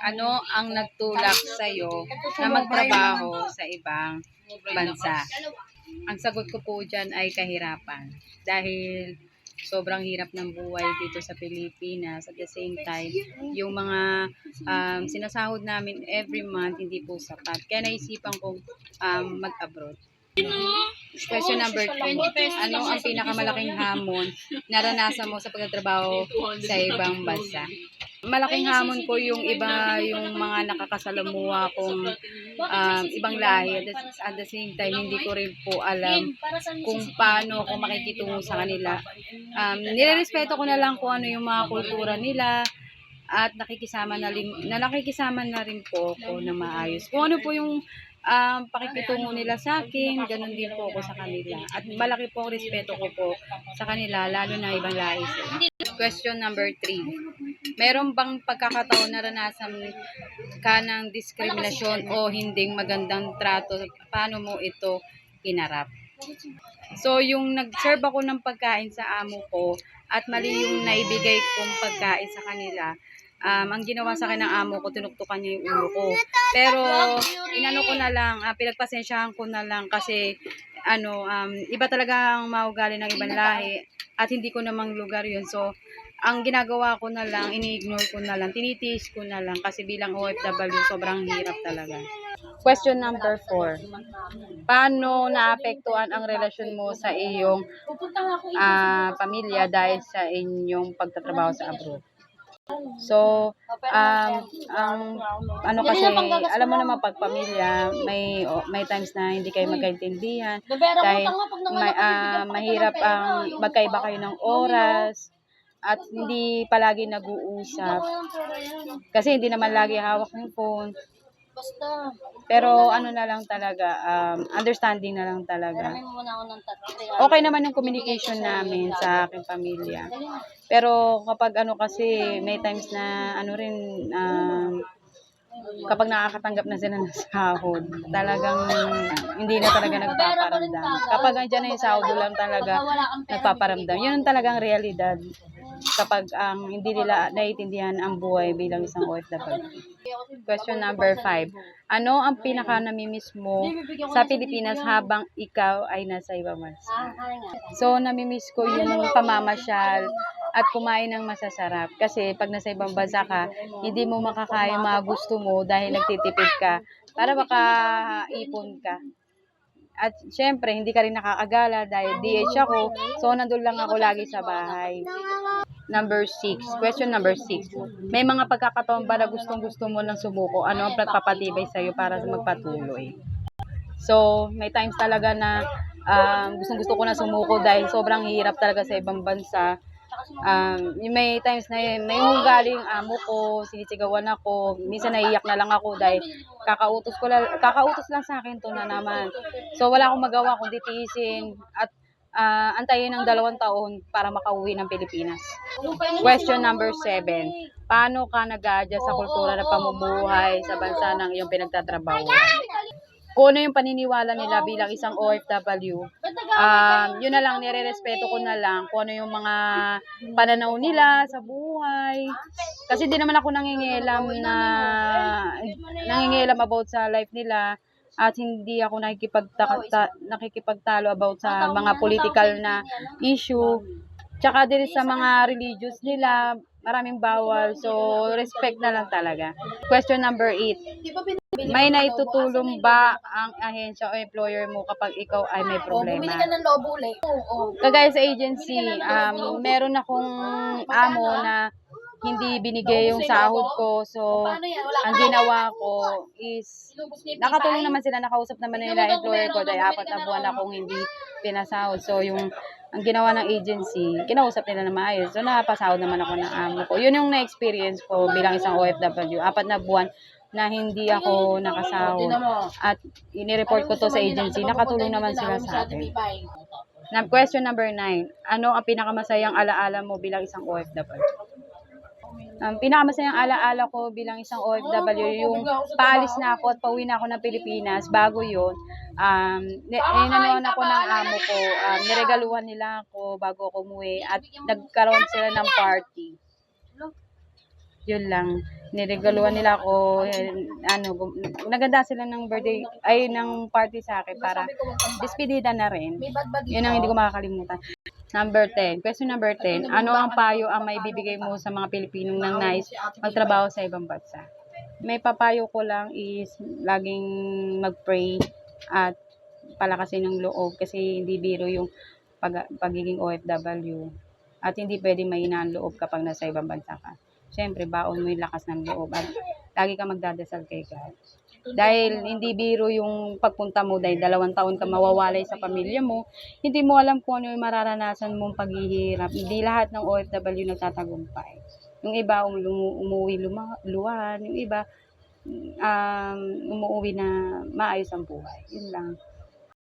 Ano ang nagtulak sa'yo na magtrabaho sa ibang bansa? Ang sagot ko po dyan ay kahirapan. Dahil sobrang hirap ng buhay dito sa Pilipinas. At the same time, yung mga sinasahod namin every month hindi po sapat. Kaya naisipan kong mag-abroad. Question number 2. Ano ang pinakamalaking hamon naranasan mo sa pagtatrabaho sa ibang bansa? Malaking hamon ko yung mga nakakasalamuha kong ibang lahi. At the same time, hindi ko rin po alam kung paano ako makikitungo sa kanila. Nirerespeto ko na lang kung ano yung mga kultura nila at nakikisama na rin po ako na maayos. Kung ano po yung pakikitungo nila sa akin, ganun din po ako sa kanila. At malaki po ang respeto ko po sa kanila, lalo na ibang lahi sila. Question number 3. Meron bang pagkakataon na naranasan ka ng diskriminasyon o hinding magandang trato? Paano mo ito hinarap? So, yung nag-serve ako ng pagkain sa amo ko at mali yung naibigay kong pagkain sa kanila, ang ginawa sa akin ng amo ko, tinuktukan niya yung ulo ko. Pero, inano ko na lang, pinagpasensyahan ko na lang kasi, iba talaga ang maugali ng ibang lahi at hindi ko namang lugar yun. So, ang ginagawa ko na lang, ini-ignore ko na lang, tinitiis ko na lang kasi bilang OFW, sobrang hirap talaga. Question number 4. Paano naapektuhan ang relasyon mo sa iyong pamilya dahil sa inyong pagtatrabaho sa abroad? So, ano kasi, alam mo naman pag pamilya, may times na hindi kayo magkaintindihan dahil mahirap ang magkaiba kayo ng oras at hindi palagi nag-uusap. Kasi hindi naman lagi hawak ng phone. Pero ano na lang talaga, understanding na lang talaga. Okay naman yung communication namin sa aking pamilya. Pero kapag kasi may times na kapag nakakatanggap na sila ng sahod, talagang hindi na talaga nagpaparamdam. Kapag andyan na yung sahod, lang talaga nagpaparamdam. Yun ang talagang realidad kapag hindi nila naiintindihan ang buhay bilang isang OFW. Question number 5. Ano ang pinaka-namimiss mo sa Pilipinas habang ikaw ay nasa ibang bansa? So, namimiss ko yung pamamasyal at kumain ng masasarap. Kasi pag nasa ibang bansa ka, hindi mo makakaya yung mga gusto mo dahil nagtitipid ka para makaipon ka. At syempre, hindi ka rin nakakagala dahil DH ako. So, nandun lang ako lagi sa bahay. Number 6. Question number 6. May mga pagkakataon ba na gustong-gusto mo ng sumuko? Ano ang pagpapatibay sa'yo para magpatuloy? So, may times talaga na gustong-gusto ko na sumuko dahil sobrang hirap talaga sa ibang bansa. May times na may galing amo ko, sinisigawan ako, minsan naiiyak na lang ako dahil kakautos lang sa akin to na naman. So, wala akong magawa kundi tiisin at antayin ng 2 taon para makauwi ng Pilipinas. Question number 7. Paano ka nag-a-adjust sa kultura ng pamumuhay sa bansa ng iyong pinagtatrabaho? Kung ano yung paniniwala nila bilang isang OFW, yun na lang, nire-respeto ko na lang kung ano yung mga pananaw nila sa buhay. Kasi di naman ako nangingialam about sa life nila at hindi ako nakikipagtalo about sa mga political na issue. Tsaka din sa mga religious nila, maraming bawal. So, respect na lang talaga. Question number 8. May naitutulong ba ang ahensya o employer mo kapag ikaw ay may problema? Bumili ka ng lobo ulit. Kagaya sa agency, meron akong amo na hindi binigay yung sahod ko. So, ang ginawa ko is, nakatulong naman sila, nakausap naman nila employer ko dahil 4 na buwan akong hindi pinasahod. So, ang ginawa ng agency, kinausap nila na maayos. So, napasahod naman ako ng amo ko. Yun yung na-experience ko bilang isang OFW. 4 na buwan na hindi ako nakasahod. At inireport ko to sa agency. Nakatulong naman sila sa akin. Question number 9. Ano ang pinakamasayang alaala mo bilang isang OFW? Pinakamasayang alaala ko bilang isang OFW, yung paalis na ako at pauwi na ako ng Pilipinas. Bago yun, inanuan ako ng amo ko. Niregaluhan nila ako bago ako umuwi at nagkaroon sila ng party. Yun lang. Niregaluhan nila ako, naganda sila ng birthday, ay ng party sa akin para despedida na rin. Yun ang hindi ko makakalimutan. Number 10. Question number 10. Ano ang payo ang may bibigay mo sa mga Pilipinong nang nais magtrabaho sa ibang bansa? May papayo ko lang is laging mag-pray at palakasin ng loob kasi hindi biro yung pagiging OFW at hindi pwedeng mahina ang loob kapag nasa ibang bansa ka. Siyempre, baon mo yung lakas ng loob at lagi ka magdadasal kay God. Dahil hindi biro yung pagpunta mo dahil 2 taon ka mawawalay sa pamilya mo, hindi mo alam kung ano yung mararanasan mong paghihirap. Hindi lahat ng OFW nagtatagumpay. Yung iba umuwi luwan, yung iba umuwi na maayos ang buhay. Yun lang.